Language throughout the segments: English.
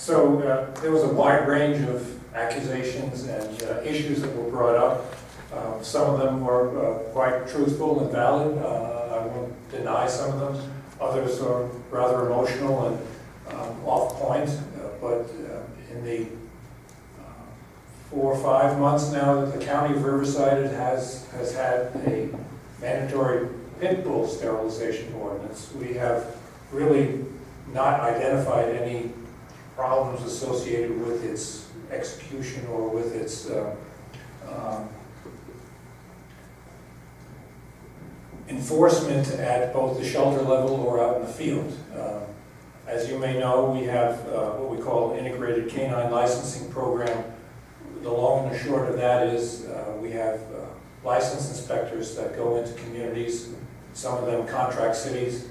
So there was a wide range of accusations and issues that were brought up. Some of them were quite truthful and valid. I won't deny some of them. Others are rather emotional and off point. But in the 4 or 5 months now that the County of Riverside has had a mandatory pit bull sterilization ordinance, we have really not identified any problems associated with its execution or with its enforcement at both the shelter level or out in the field. As you may know, we have what we call integrated canine licensing program. The long and the short of that is we have licensed inspectors that go into communities, some of them contract cities,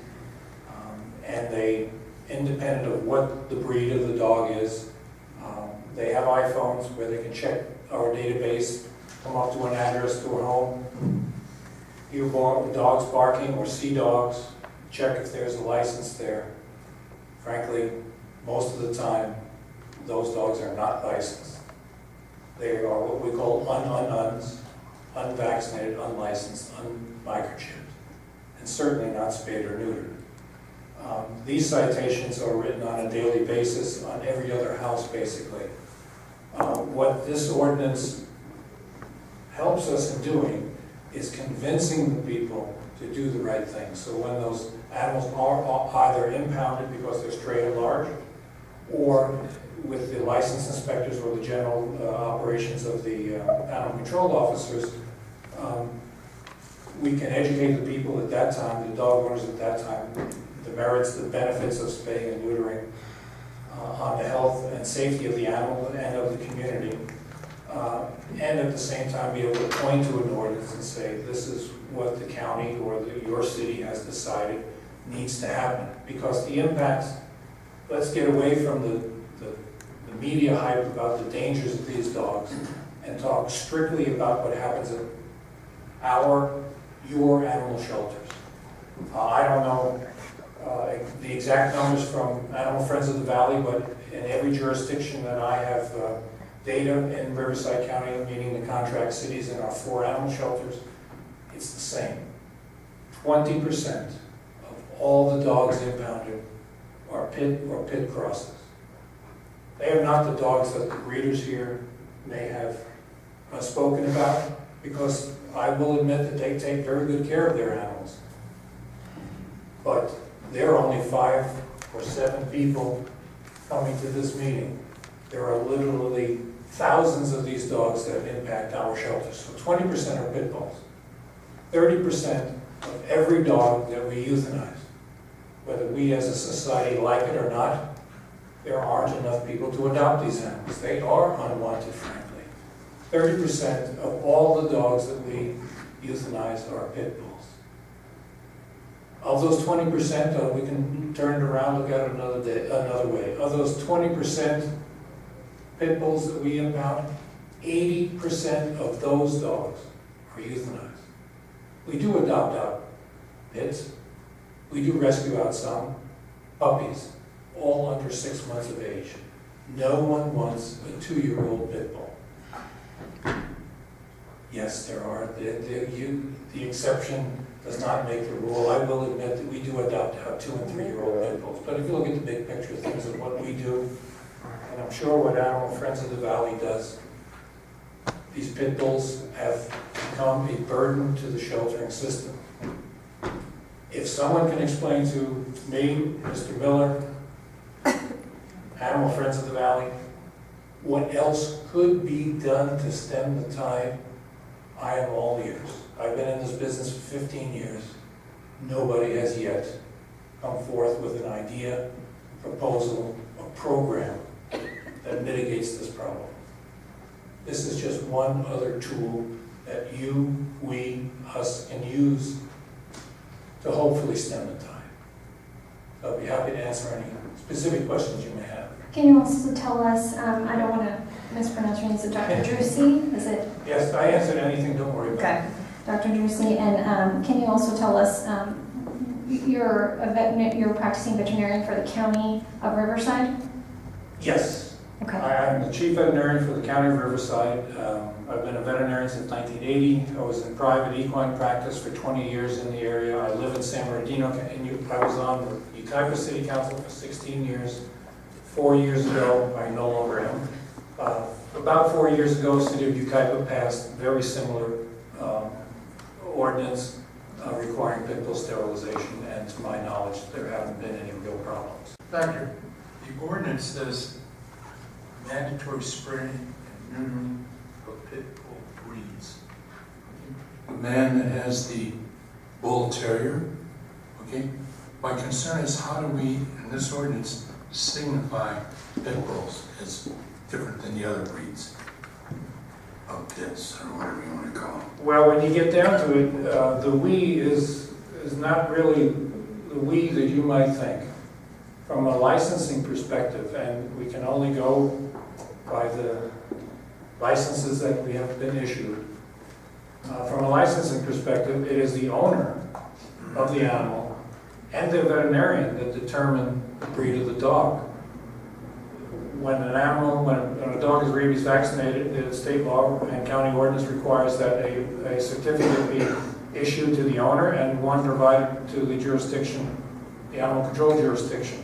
and they, independent of what the breed of the dog is, they have iPhones where they can check our database, come up to an address to a home, hear dogs barking or see dogs, check if there's a license there. Frankly, most of the time, those dogs are not licensed. They are what we call ununs, unvaccinated, unlicensed, unmicrochipped, and certainly not spayed or neutered. These citations are written on a daily basis on every other house, basically. What this ordinance helps us in doing is convincing the people to do the right thing. So when those animals are either impounded because they're stray at large, or with the licensed inspectors or the general operations of the animal control officers, we can educate the people at that time, the dog owners at that time, the merits, the benefits of spaying and neutering, on the health and safety of the animal and of the community, and at the same time be able to point to an ordinance and say, this is what the county or your city has decided needs to happen. Because the impacts, let's get away from the media hype about the dangers of these dogs and talk strictly about what happens at your animal shelters. I don't know the exact numbers from Animal Friends of the Valley, but in every jurisdiction that I have data in Riverside County, meaning the contract cities and our 4 animal shelters, it's the same. 20% of all the dogs impounded are pit or pit crosses. They are not the dogs that the breeders here may have spoken about, because I will admit that they take very good care of their animals. But there are only 5 or 7 people coming to this meeting. There are literally thousands of these dogs that impact our shelters. So 20% are pit bulls. 30% of every dog that we euthanize, whether we as a society like it or not, there aren't enough people to adopt these animals. They are unwanted, frankly. 30% of all the dogs that we euthanize are pit bulls. Of those 20%, we can turn it around, look at it another way. Of those 20% pit bulls that we impound, 80% of those dogs are euthanized. We do adopt out pits. We do rescue out some puppies, all under 6 months of age. No one wants a 2-year-old pit bull. Yes, there are. The exception does not make the rule. I will admit that we do adopt out 2- and 3-year-old pit bulls. But if you look at the big picture of things and what we do, and I'm sure what Animal Friends of the Valley does, these pit bulls have become a burden to the sheltering system. If someone can explain to me, Mr. Miller, Animal Friends of the Valley, what else could be done to stem the tide, I am all ears. I've been in this business for 15 years. Nobody has yet come forth with an idea, proposal, a program that mitigates this problem. This is just one other tool that you, we, us can use to hopefully stem the tide. So I'll be happy to answer any specific questions you may have. Can you also tell us, I don't want to mispronounce your name, is it Dr. Drusys? Is it? Yes, I answered anything, don't worry about it. Okay, Dr. Drusys, and can you also tell us, you're a practicing veterinarian for the County of Riverside? Yes. Okay. I'm the chief veterinarian for the county of Riverside. I've been a veterinarian since 1980. I was in private equine practice for 20 years in the area. I live in San Bernardino, and I was on the Yucaipa City Council for 16 years. 4 years ago, I no longer am. About 4 years ago, the city of Yucaipa passed very similar ordinance requiring pit bull sterilization, and to my knowledge, there haven't been any real problems. Doctor, the ordinance says mandatory spraying and neutering of pit bull breeds. The man that has the bull terrier, okay? My concern is how do we, in this ordinance, signify pit bulls as different than the other breeds of pits, or whatever you want to call them? Well, when you get down to it, the we is not really the we that you might think. From a licensing perspective, and we can only go by the licenses that we have been issued. From a licensing perspective, it is the owner of the animal and the veterinarian that determine the breed of the dog. When an animal, when a dog is rabies vaccinated, the state law and county ordinance requires that a certificate be issued to the owner and one provided to the jurisdiction, the animal control jurisdiction.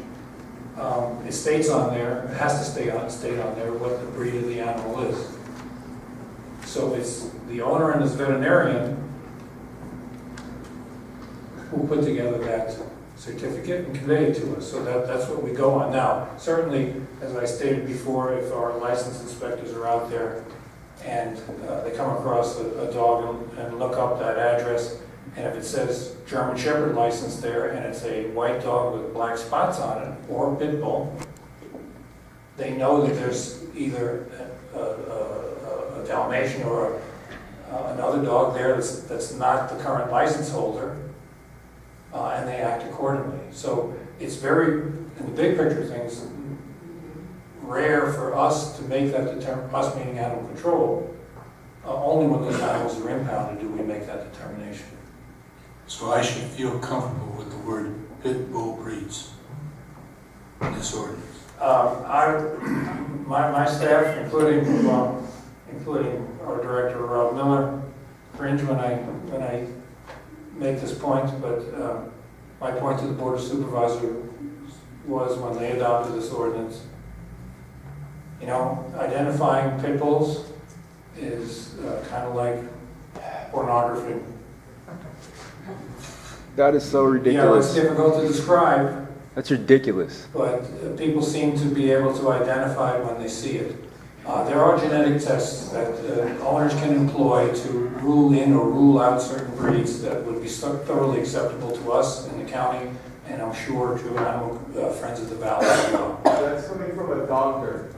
It states on there, it has to state on there what the breed of the animal is. So it's the owner and his veterinarian who put together that certificate and convey it to us. So that's what we go on now. Certainly, as I stated before, if our licensed inspectors are out there and they come across a dog and look up that address, and if it says German Shepherd license there and it's a white dog with black spots on it, or pit bull, they know that there's either a Dalmatian or another dog there that's not the current license holder, and they act accordingly. So it's very, in the big picture of things, rare for us to make that determination, us meaning animal control. Only when those animals are impounded do we make that determination. So I should feel comfortable with the word pit bull breeds in this ordinance. My staff, including our director, Rob Miller, cringe when I make this point, but my point to the Board of Supervisors was when they adopted this ordinance, you know, identifying pit bulls is kind of like pornography. That is so You know, it's ridiculous. difficult to describe, That's ridiculous. but people seem to be able to identify it when they see it. There are genetic tests that owners can employ to rule in or rule out certain breeds that would be thoroughly acceptable to us in the county, and I'm sure to animal friends of the valley as well. That's coming from a doctor.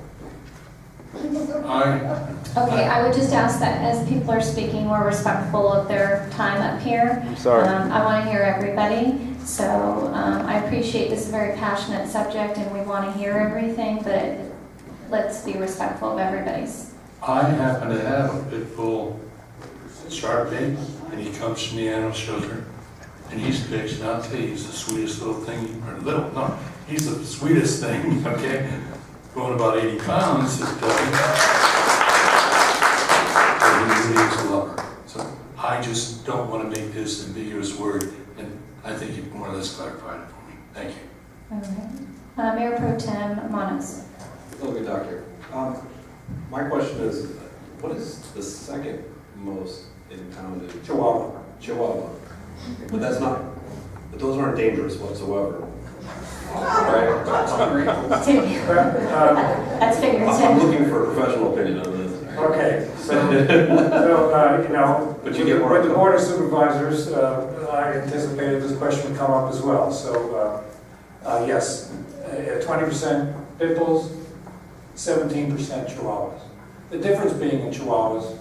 Okay, I would just ask that as people are speaking, we're respectful of their time up here. I'm sorry. I want to hear everybody, so I appreciate this is a very passionate subject and we want to hear everything, but let's be respectful of everybody's. I happen to have a pit bull sharp pig, and he comes from the animal shelter, and he's fixed, and I'll tell you, he's the sweetest little thing, or little, no, he's the sweetest thing, okay? Going about 80 pounds, but he really is a lover. So I just don't want to make this an ambiguous word, and I think you've more or less clarified it for me. Thank you. All right. Mayor Pro Tem Manos. Hello, good doctor. My question is, what is the second most impounded? Chihuahua. Chihuahua. But that's not, but those aren't dangerous whatsoever. Right? That's I'm figurative. looking for a professional opinion on this. Okay, so you know, But you get more with the Board of Supervisors, I anticipated this question would come up as well. So yes, 20% pit bulls, 17% chihuahuas. The difference being in chihuahuas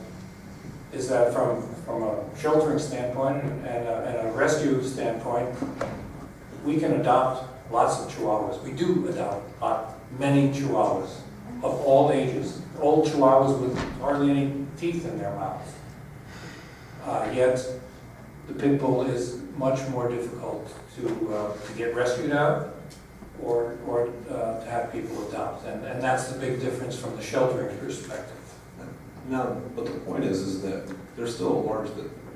is that from a sheltering standpoint and a rescue standpoint, we can adopt lots of chihuahuas. We do adopt many chihuahuas of all ages. Old chihuahuas with hardly any teeth in their mouths. Yet the pit bull is much more difficult to get rescued out or to have people adopt. And that's the big difference from the sheltering perspective. Now, but the point is that there's still a large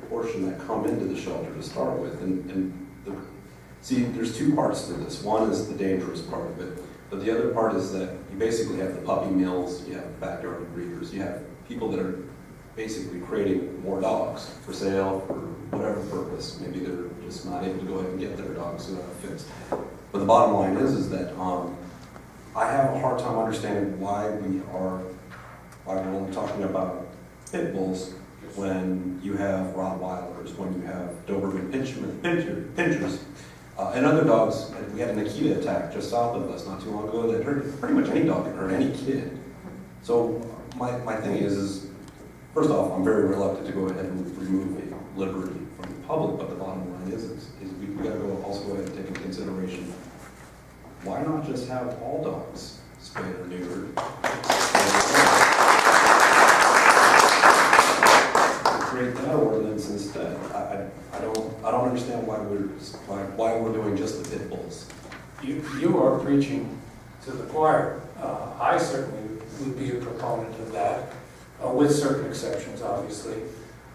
portion that come into the shelter to start with, see, there's two parts to this. One is the dangerous part of it, but the other part is that you basically have the puppy mills, you have backyard breeders, you have people that are basically creating more dogs for sale for whatever purpose. Maybe they're just not able to go ahead and get their dogs fixed. But the bottom line is that I have a hard time understanding why we're only talking about pit bulls when you have Rottweilers, when you have Doberman Pinschers, and other dogs. We had an Akita attack just south of us not too long ago that hurt pretty much any dog that hurt any kid. So my thing is first off, I'm very reluctant to go ahead and remove a liberty from the public, but the bottom line is we got to also go ahead and take into consideration, why not just have all dogs spayed or neutered? Create that ordinance instead. I don't understand why we're doing just the pit bulls. You are preaching to the choir. I certainly would be a proponent of that, with certain exceptions, obviously.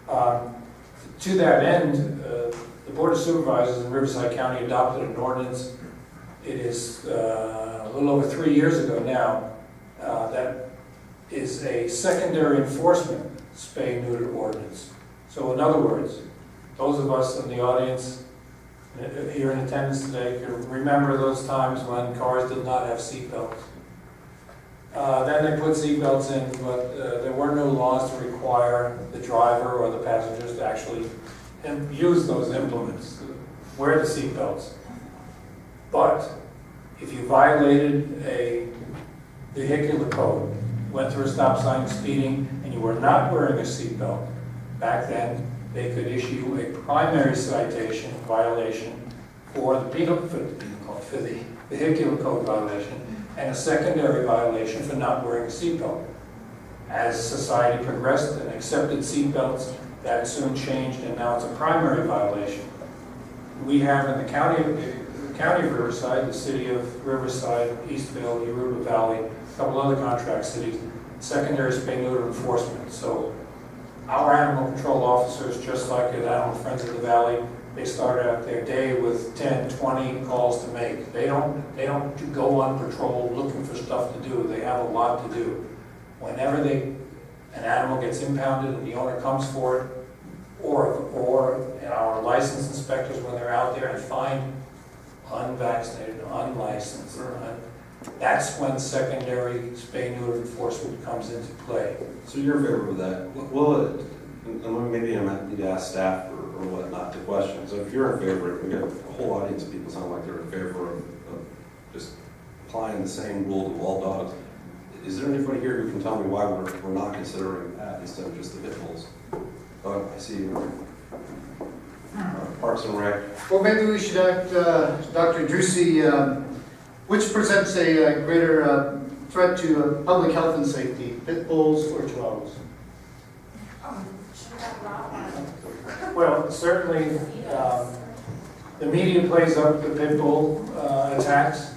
To that end, the Board of Supervisors in Riverside County adopted an ordinance. It is a little over 3 years ago now. That is a secondary enforcement spay-neuter ordinance. So in other words, those of us in the audience here in attendance today can remember those times when cars did not have seatbelts. Then they put seatbelts in, but there were no laws to require the driver or the passengers to actually use those implements, wear the seatbelts. But if you violated a vehicular code, went through a stop sign speeding, and you were not wearing a seatbelt, back then they could issue a primary citation violation for the vehicular code violation, and a secondary violation for not wearing a seatbelt. As society progressed and accepted seatbelts, that soon changed, and now it's a primary violation. We have in the county of Riverside, the city of Riverside, Eastville, Yoruba Valley, a couple other contract cities, secondary spay-neuter enforcement. So our animal control officers, just like at Animal Friends of the Valley, they start out their day with 10, 20 calls to make. They don't go on patrol looking for stuff to do. They have a lot to do. Whenever an animal gets impounded and the owner comes for it, or our licensed inspectors when they're out there and find unvaccinated, unlicensed, that's when secondary spay-neuter enforcement comes into play. So you're in favor of that? Well, and maybe I might need to ask staff or whatnot to question. So if you're in favor, we got a whole audience of people sound like they're in favor of just applying the same rule to all dogs. Is there anybody here who can tell me why we're not considering that instead of just the pit bulls? Oh, I see. Parks and Rec. Well, maybe we should ask Dr. Drusys, which presents a greater threat to public health and safety, pit bulls or chihuahuas? Well, certainly the media plays up the pit bull attacks.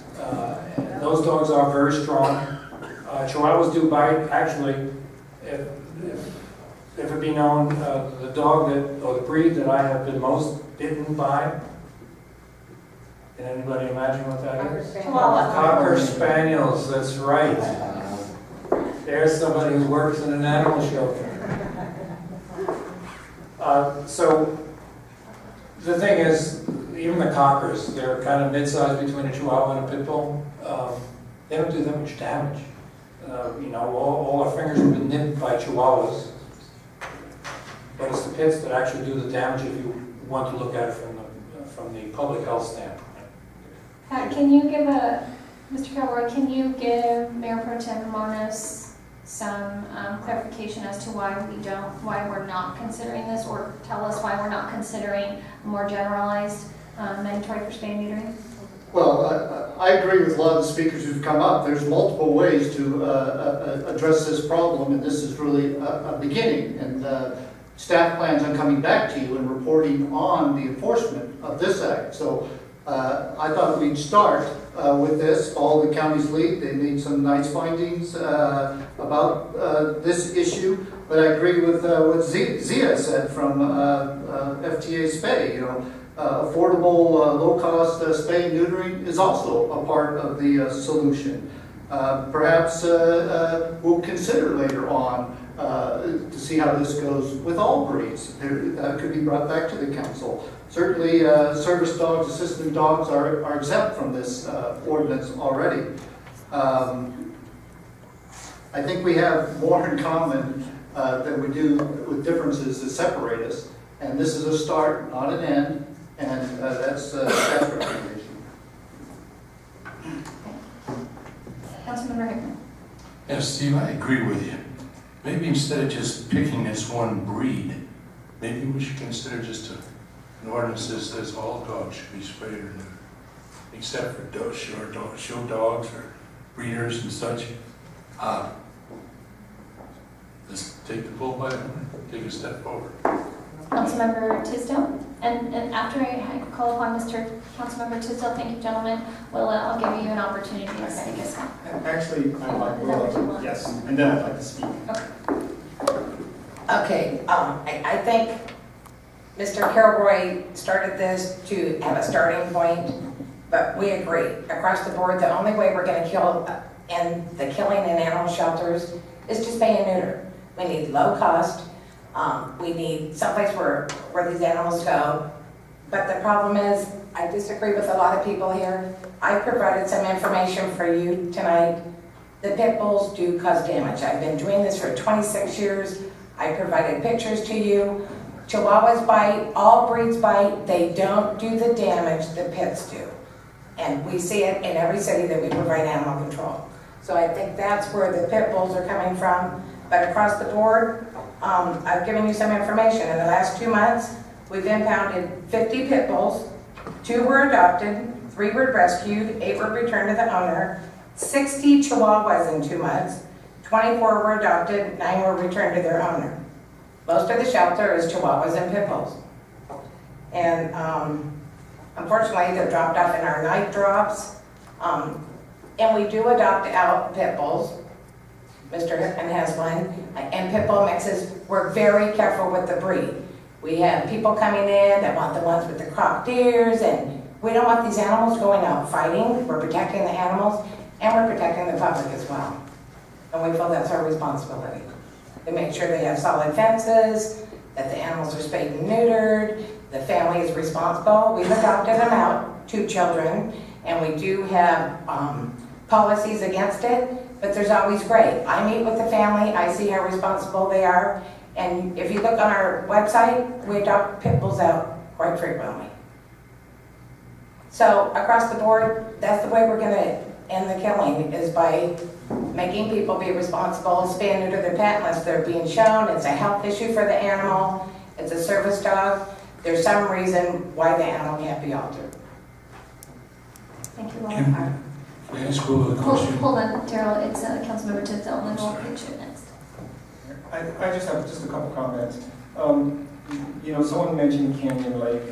And those dogs are very strong. Chihuahuas do bite. Actually, if it be known, the dog or the breed that I have been most bitten by, can anybody imagine what that is? Chihuahua. Cocker Spaniels, that's right. There's somebody who works in an animal shelter. So the thing is, even the Cockers, they're kind of mid-sized between a Chihuahua and a pit bull. They don't do that much damage. All our fingers have been nipped by Chihuahuas, but it's the pits that actually do the damage if you want to look at it from the public health standpoint. Pat, can you give Mr. Kilroy, can you give Mayor Pro Tem Monas some clarification as to why we're not considering this, or tell us why we're not considering a more generalized mandatory for spay and neutering? Well, I agree with a lot of the speakers who've come up. There's multiple ways to address this problem, and this is really a beginning. And staff plans on coming back to you and reporting on the enforcement of this act. So I thought we'd start with this, follow the county's lead. They made some nice findings about this issue, but I agree with what Zia said from FTA Spay. You know, affordable, low-cost spay and neutering is also a part of the solution. Perhaps we'll consider later on to see how this goes with all breeds. That could be brought back to the council. Certainly, service dogs, assistant dogs are exempt from this ordinance already. I think we have more in common than we do with differences that separate us. And this is a start, not an end, and that's recommendation. Councilmember Hickman. Yes, Steve, I agree with you. Maybe instead of just picking this one breed, maybe we should consider just an ordinance that says all dogs should be sprayed or neutered, except for show dogs or breeders and such. Let's take the bull by the horn, take a step forward. Councilmember Tisdale, and after I call upon Councilmember Tisdale, thank you, gentlemen. Willa, I'll give you an opportunity to speak as well. Actually, I'd like Is that what you Willa, want? yes, and then I'd like to speak. Okay, I think Mr. Kilroy started this to have a starting point, but we agree. Across the board, the only way we're gonna kill, and the killing in animal shelters is to spay and neuter. We need low cost, we need someplace where these animals go. But the problem is, I disagree with a lot of people here. I provided some information for you tonight. The pit bulls do cause damage. I've been doing this for 26 years. I provided pictures to you. Chihuahuas bite, all breeds bite, they don't do the damage the pits do. And we see it in every city that we provide animal control. So I think that's where the pit bulls are coming from. But across the board, I've given you some information. In the last 2 months, we've impounded 50 pit bulls, 2 were adopted, 3 were rescued, 8 were returned to the owner, 60 chihuahuas in 2 months, 24 were adopted, 9 were returned to their owner. Most of the shelter is chihuahuas and pit bulls. And unfortunately, they're dropped off in our night drops. And we do adopt out pit bulls. Mr. Hickman has one, and pit bull mixes. We're very careful with the breed. We have people coming in that want the ones with the cropped ears, and we don't want these animals going out fighting. We're protecting the animals, and we're protecting the public as well. And we feel that's our responsibility. We make sure they have solid fences, that the animals are spayed and neutered, the family is responsible. We've adopted them out, 2 children, and we do have policies against it, but there's always gray. I meet with the family, I see how responsible they are, and if you look on our website, we adopt pit bulls out quite frequently. So across the board, that's the way we're gonna end the killing, is by making people be responsible, spay and neuter their pet unless they're being shown. It's a health issue for the animal, it's a service dog. There's some reason why the animal can't be altered. Thank you, Willa. Can I ask Willa a question? Hold on, Terrell, it's Councilmember Tisdale, and then we'll get you next. I just have just a couple comments. You know, someone mentioned Canyon Lake,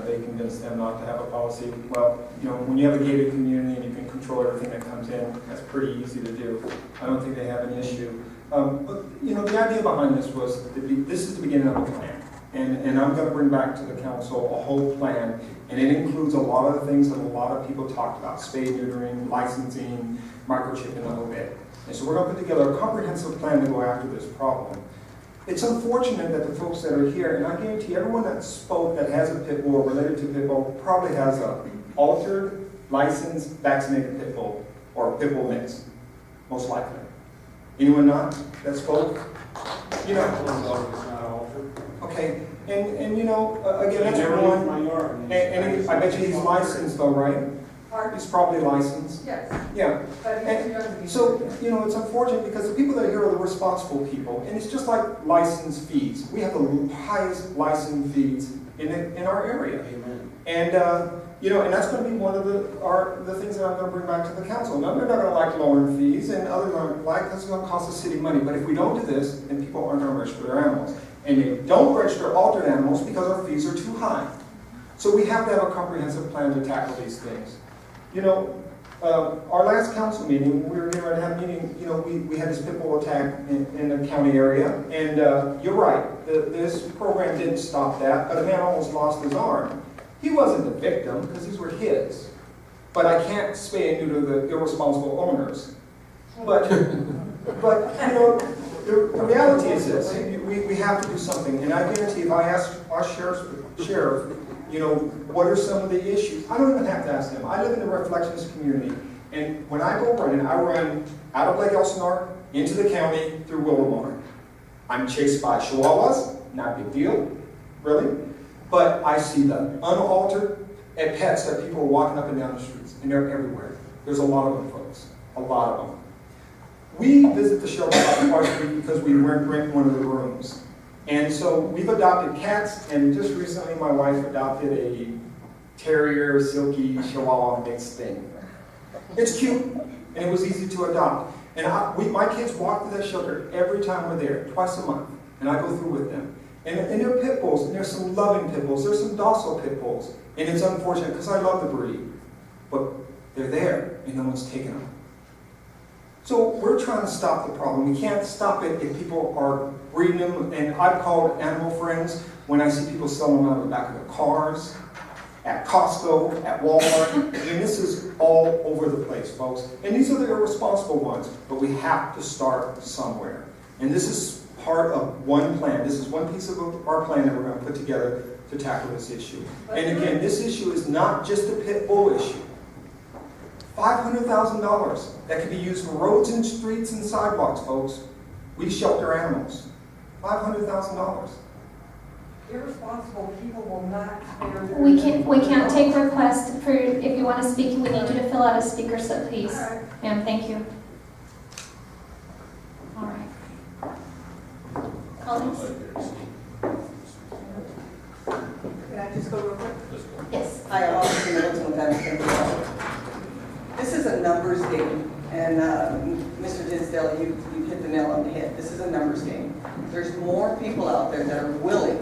they convinced them not to have a policy. Well, you know, when you have a gated community and you can control everything that comes in, that's pretty easy to do. I don't think they have an issue. But, you know, the idea behind this was, this is the beginning of a plan. And I'm going to bring back to the council a whole plan, and it includes a lot of the things that a lot of people talked about: spay, neutering, licensing, microchipping a little bit. And so we're going to put together a comprehensive plan to go after this problem. It's unfortunate that the folks that are here, and I guarantee everyone that spoke that has a pit bull or related to pit bull probably has a altered, licensed, vaccinated pit bull or pit bull mix, most likely. Anyone not that spoke? You know. Okay, and you know, again, that's one. And I bet you he's licensed though, right? He's probably licensed. Yes. Yeah. And so, you know, it's unfortunate because the people that are here are the responsible people, and it's just like license fees. We have the highest license fees in our area. Amen. And you know, and that's going to be one of the things that I'm going to bring back to the council. Now, they're not going to like lowering fees, and others aren't like that's going to cost the city money. But if we don't do this, then people aren't going to register their animals, and they don't register altered animals because our fees are too high. So we have to have a comprehensive plan to tackle these things. You know, Our last council meeting, we were getting ready to have a meeting, you know, we had this pit bull attack in the county area, and you're right, this program didn't stop that, but a man almost lost his arm. He wasn't the victim, because these were his. But I can't spay and neuter the irresponsible owners. But you know, the reality is this, we have to do something, and I guarantee if I ask our sheriff, you know, what are some of the issues? I don't even have to ask them. I live in the Reflections community, and when I go running, I run out of Lake Elsinore, into the county, through Willa. I'm chased by chihuahuas, not a big deal, really, but I see the unaltered pets that people are walking up and down the streets, and they're everywhere. There's a lot of them, folks, a lot of them. We visit the shelter about twice a week because we rent one of the rooms. And so we've adopted cats, and just recently my wife adopted a terrier, silky, chihuahua mixed thing. It's cute, and it was easy to adopt. And my kids walk to that shelter every time we're there, twice a month, and I go through with them. And they're pit bulls, and there's some loving pit bulls, there's some docile pit bulls. And it's unfortunate, because I love the breed, but they're there, and no one's taking them. So we're trying to stop the problem. We can't stop it if people are breeding them. And I've called animal friends when I see people selling them out of the back of their cars, at Costco, at Walmart. And this is all over the place, folks. And these are the irresponsible ones. But we have to start somewhere. And this is part of one plan. This is one piece of our plan that we're going to put together to tackle this issue. And again, this issue is not just a pit bull issue. $500,000 that can be used for roads and streets and sidewalks, folks. We shelter animals. $500,000. Irresponsible people will not spare their... We can't take requests for, if you want to speak, we need you to fill out a speaker slip, please. All right. Ma'am, thank you. All right. Colleagues? Can I just go real quick? Yes. Hi, I'm Officer Middleton with Allan. This is a numbers game, and Mr. Dinsdale, you hit the nail on the head. This is a numbers game. There's more people out there that are willing,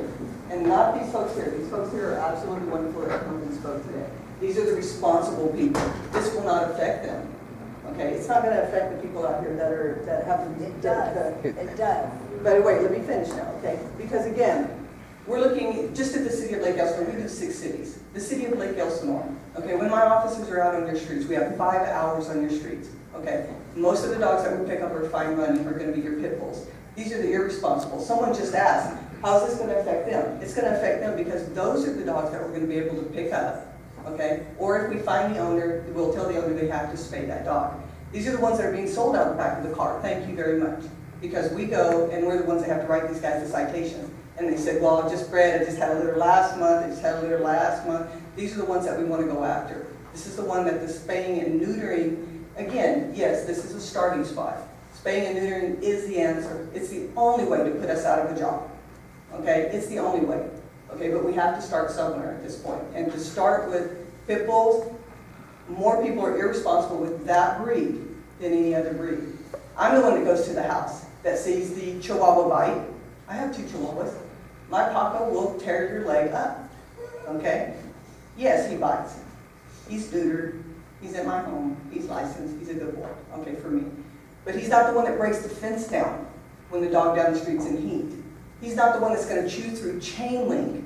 and not these folks here. These folks here are absolutely wonderful that come and spoke today. These are the responsible people. This will not affect them. Okay, it's not going to affect the people out here that have the... It does. It does. But wait, let me finish now, okay? Because again, we're looking just at the city of Lake Elsinore. We do 6 cities. The city of Lake Elsinore. Okay, when my officers are out on your streets, we have 5 hours on your streets. Okay, most of the dogs that we pick up are fine running are going to be your pit bulls. These are the irresponsible. Someone just asked, how's this going to affect them? It's going to affect them because those are the dogs that we're going to be able to pick up. Okay, or if we find the owner, we'll tell the owner they have to spay that dog. These are the ones that are being sold out the back of the car. Thank you very much. Because we go and we're the ones that have to write these guys the citations. And they said, well, I just bred, I just had a litter last month, I just had a litter last month. These are the ones that we want to go after. This is the one that the spaying and neutering, again, yes, this is a starting spot. Spaying and neutering is the answer. It's the only way to put us out of the job. Okay, it's the only way. Okay, but we have to start somewhere at this point. And to start with pit bulls, more people are irresponsible with that breed than any other breed. I'm the one that goes to the house that sees the Chihuahua bite. I have 2 Chihuahuas. My Paco will tear your leg up. Okay? Yes, he bites. He's neutered. He's in my home. He's licensed. He's a good boy. Okay, for me. But he's not the one that breaks the fence down when the dog down the street's in heat. He's not the one that's going to chew through chain link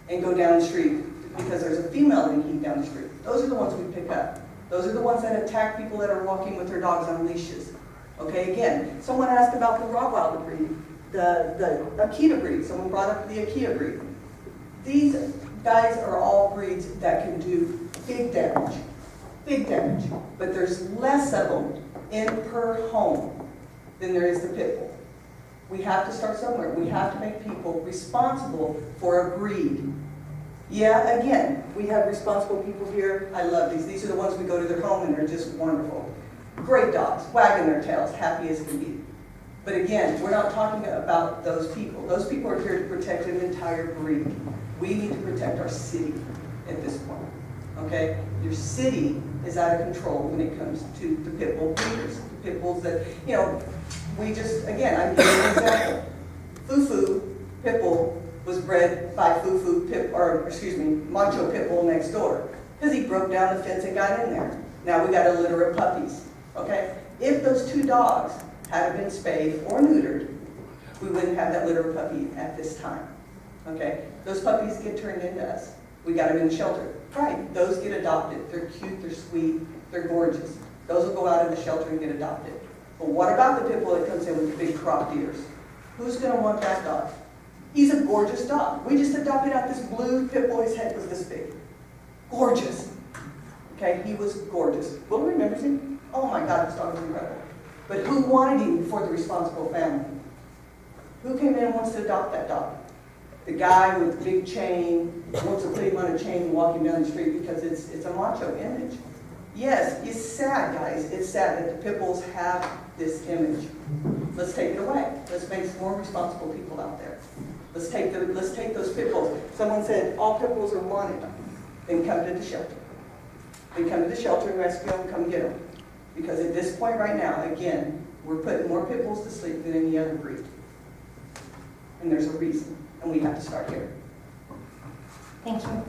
and go down the street because there's a female in heat down the street. Those are the ones we pick up. Those are the ones that attack people that are walking with their dogs on leashes. Okay, again, someone asked about the Rottweiler breed, the Akita breed. Someone brought up the Akita breed. These guys are all breeds that can do big damage, but there's less of them in per home than there is the pit bull. We have to start somewhere. We have to make people responsible for a breed. Yeah, again, we have responsible people here. I love these. These are the ones we go to their home and they're just wonderful. Great dogs, wagging their tails, happy as can be. But again, we're not talking about those people. Those people are here to protect an entire breed. We need to protect our city at this point. Okay? Your city is out of control when it comes to the pit bull breeders. The pit bulls that, you know, we just, again, I'm giving you an example. Fufu pit bull was bred by Macho pit bull next door because he broke down the fence and got in there. Now we got a litter of puppies, okay? If those 2 dogs had been spayed or neutered, we wouldn't have that litter of puppy at this time, okay? Those puppies get turned into us. We got them in the shelter. Right, those get adopted. They're cute, they're sweet, they're gorgeous. Those will go out in the shelter and get adopted. But what about the pit bull that comes in with the big cropped ears? Who's gonna want that dog? He's a gorgeous dog. We just adopted out this blue pit bull, his head was this big. Gorgeous. Okay, he was gorgeous. Will remembers him? Oh my God, this dog was incredible. But who wanted him before the responsible family? Who came in and wants to adopt that dog? The guy with the big chain wants to put him on a chain and walk him down the street because it's a macho image. Yes, it's sad, guys. It's sad that the pit bulls have this image. Let's take it away. Let's make some more responsible people out there. Let's take those pit bulls. Someone said all pit bulls are wanted. Then come to the shelter. Then come to the shelter and rescue them and come get them. Because at this point right now, again, we're putting more pit bulls to sleep than any other breed. And there's a reason. And we have to start here. Thank you.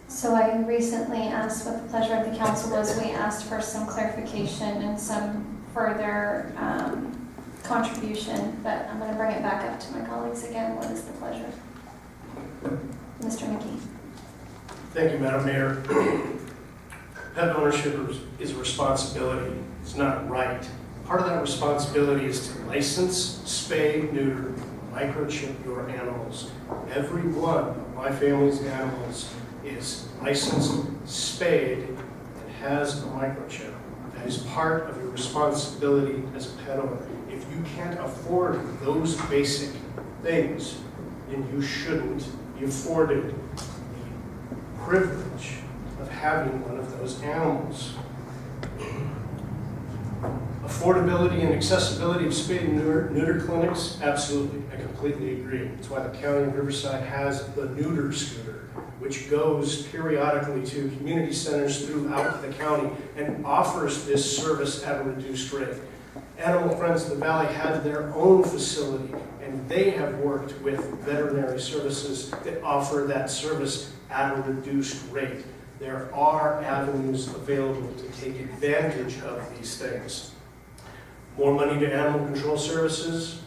So I recently asked what the pleasure of the council was. We asked for some clarification and some further contribution, but I'm going to bring it back up to my colleagues again. What is the pleasure? Mr. McKee. Thank you, Madam Mayor. Pet ownership is a responsibility. It's not a right. Part of that responsibility is to license, spay, neuter, microchip your animals. Every one of my family's animals is licensed, spayed, and has a microchip. That is part of your responsibility as a pet owner. If you can't afford those basic things, then you shouldn't be afforded the privilege of having one of those animals. Affordability and accessibility of spay and neuter clinics, absolutely, I completely agree. That's why the county of Riverside has the neuter scooter, which goes periodically to community centers throughout the county and offers this service at a reduced rate. Animal Friends of the Valley has their own facility, and they have worked with veterinary services that offer that service at a reduced rate. There are avenues available to take advantage of these things. More money to animal control services?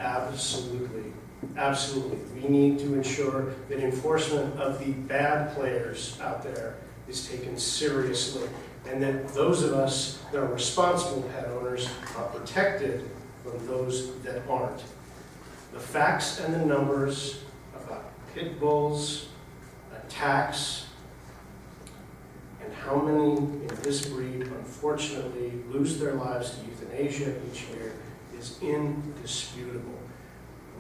Absolutely. Absolutely. We need to ensure that enforcement of the bad players out there is taken seriously, and that those of us that are responsible pet owners are protected from those that aren't. The facts and the numbers about pit bulls, attacks, and how many in this breed unfortunately lose their lives to euthanasia each year is indisputable.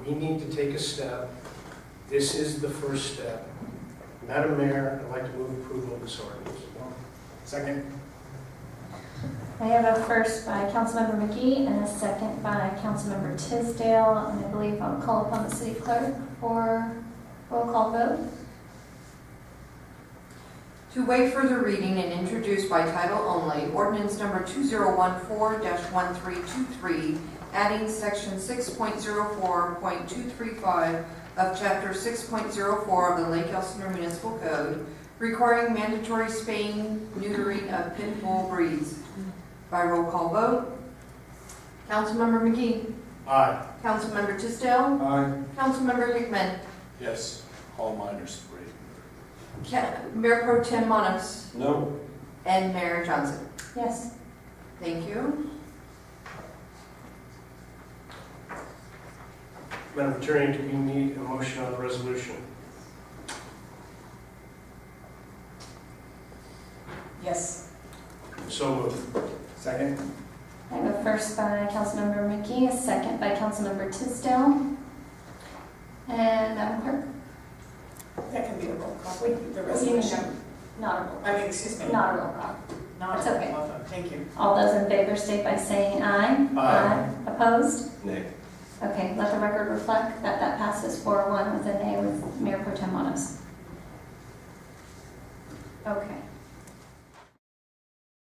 We need to take a step. This is the first step. Madam Mayor, I'd like to move approval of this ordinance. Second. I have a first by Councilmember McGee and a second by Councilmember Tisdale, and I believe I'll call upon the city clerk for roll call vote. To waive further reading and introduce by title only, ordinance number 2014-1323, adding section 6.04.235 of chapter 6.04 of the Lake Elsinore Municipal Code, requiring mandatory spaying, neutering of pit bull breeds. By roll call vote, Councilmember McGee. Aye. Councilmember Tisdale. Aye. Councilmember Hickman. Yes, all minors free. Mayor Pro Tem Manos. No. And Mayor Johnson. Yes. Thank you. Madam Attorney, do we need a motion on the resolution? Yes. So moved. Second. I have a first by Councilmember McGee, a second by Councilmember Tisdale. And Madam Clerk? That can be a roll call. The resolution. Not a roll call. excuse Not a roll call. That's okay. Thank you. All those in favor state by saying aye. Aye. Opposed? Nay. Okay, let the record reflect that that passes 4-1 with a nay with Mayor Pro Tem Manos. Okay.